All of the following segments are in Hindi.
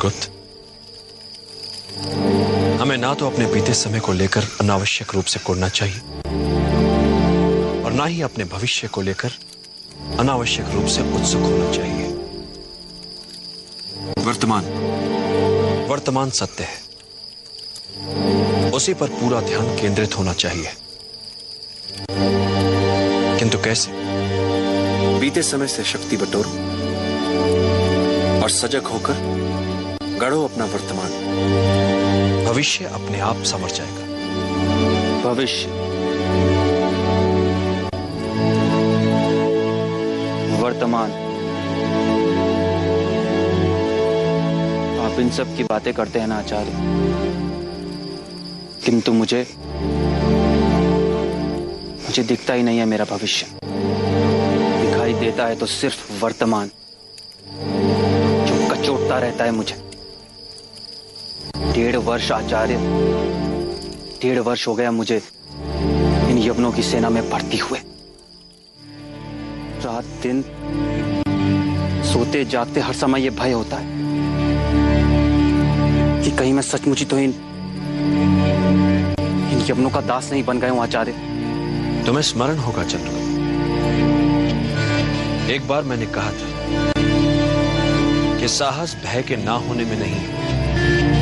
चंद्रगुप्त, हमें ना तो अपने बीते समय को लेकर अनावश्यक रूप से कोड़ना चाहिए और ना ही अपने भविष्य को लेकर अनावश्यक रूप से उत्सुक होना चाहिए। वर्तमान सत्य है, उसी पर पूरा ध्यान केंद्रित होना चाहिए। किंतु कैसे? बीते समय से शक्ति बटोरो और सजग होकर गढ़ो अपना वर्तमान। भविष्य अपने आप संवर जाएगा। भविष्य, वर्तमान, आप इन सब की बातें करते हैं ना आचार्य, किंतु मुझे दिखता ही नहीं है मेरा भविष्य। दिखाई देता है तो सिर्फ वर्तमान, जो कचोटता रहता है मुझे। 1.5 वर्ष आचार्य, 1.5 वर्ष हो गया मुझे इन यवनों की सेना में भर्ती हुए। रात दिन सोते जागते हर समय यह भय होता है कि कहीं मैं सचमुच ही तो इन यवनों का दास नहीं बन गया हूं आचार्य। तुम्हें स्मरण होगा चंद्रगुप्त, एक बार मैंने कहा था कि साहस भय के ना होने में नहीं,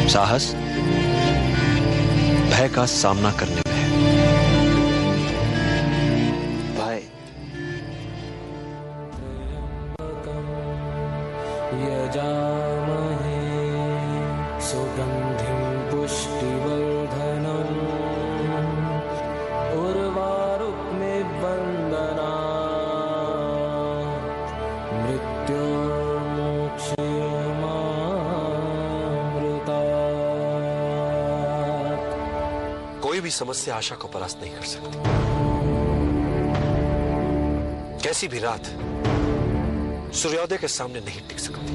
साहस भय का सामना करने में है। भय, यजामहे सुगंधिं पुष्टिवर्धनम् उर्वारुकमिबन्धनात् मृत्योर्मोक्षयमामृतात्। कोई भी समस्या आशा को परास्त नहीं कर सकती। कैसी भी रात सूर्योदय के सामने नहीं टिक सकती।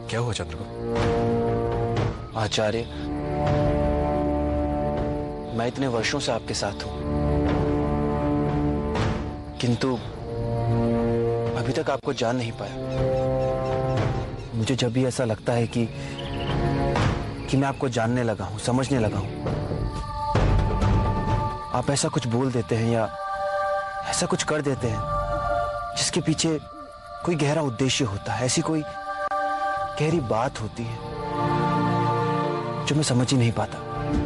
क्या हुआ चंद्रगुप्त? आचार्य, मैं इतने वर्षों से आपके साथ हूं, किंतु अभी तक आपको जान नहीं पाया। मुझे जब भी ऐसा लगता है कि मैं आपको जानने लगा हूं, समझने लगा हूं, आप ऐसा कुछ बोल देते हैं या ऐसा कुछ कर देते हैं जिसके पीछे कोई गहरा उद्देश्य होता है, ऐसी कोई गहरी बात होती है जो मैं समझ ही नहीं पाता।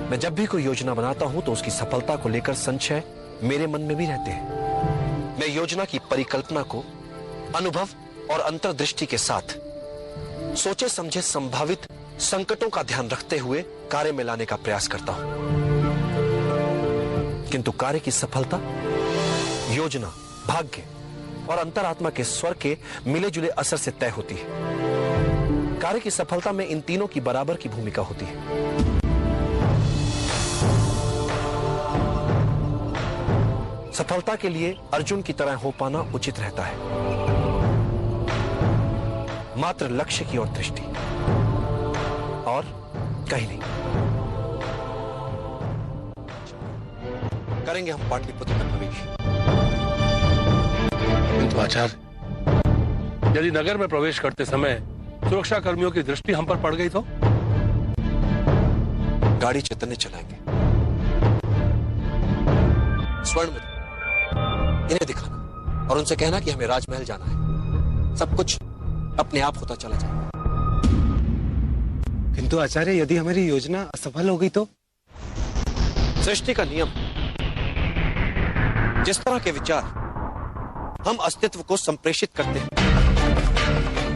मैं जब भी कोई योजना बनाता हूं तो उसकी सफलता को लेकर संशय मेरे मन में भी रहते हैं। मैं योजना की परिकल्पना को अनुभव और अंतर्दृष्टि के साथ सोचे समझे संभावित संकटों का ध्यान रखते हुए कार्य में लाने का प्रयास करता हूं, किंतु कार्य की सफलता योजना, भाग्य और अंतरात्मा के स्वर के मिले जुले असर से तय होती है। कार्य की सफलता में इन तीनों की बराबर की भूमिका होती है। सफलता के लिए अर्जुन की तरह हो पाना उचित रहता है, मात्र लक्ष्य की ओर दृष्टि और कहीं नहीं। करेंगे हम पाटलिपुत्र में प्रवेश। किंतु आचार्य, यदि नगर में प्रवेश करते समय सुरक्षा कर्मियों की दृष्टि हम पर पड़ गई तो? गाड़ी चैतन्य चलाएंगे, स्वर्ण में इन्हें दिखाना और उनसे कहना कि हमें राजमहल जाना है। सब कुछ अपने आप होता चला जाएगा। किंतु आचार्य, यदि हमारी योजना असफल हो गई तो? सृष्टि का नियम, जिस तरह के विचार हम अस्तित्व को संप्रेषित करते हैं,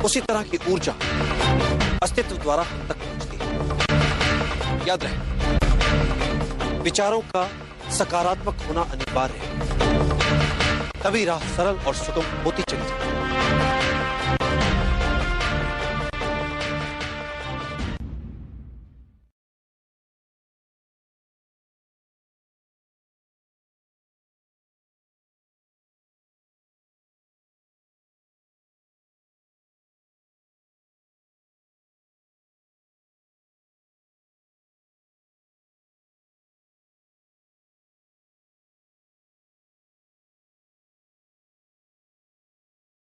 उसी तरह की ऊर्जा अस्तित्व द्वारा हम तक पहुंचती है। याद रहे, विचारों का सकारात्मक होना अनिवार्य है, तभी राह सरल और सुगम होती चली जाती है।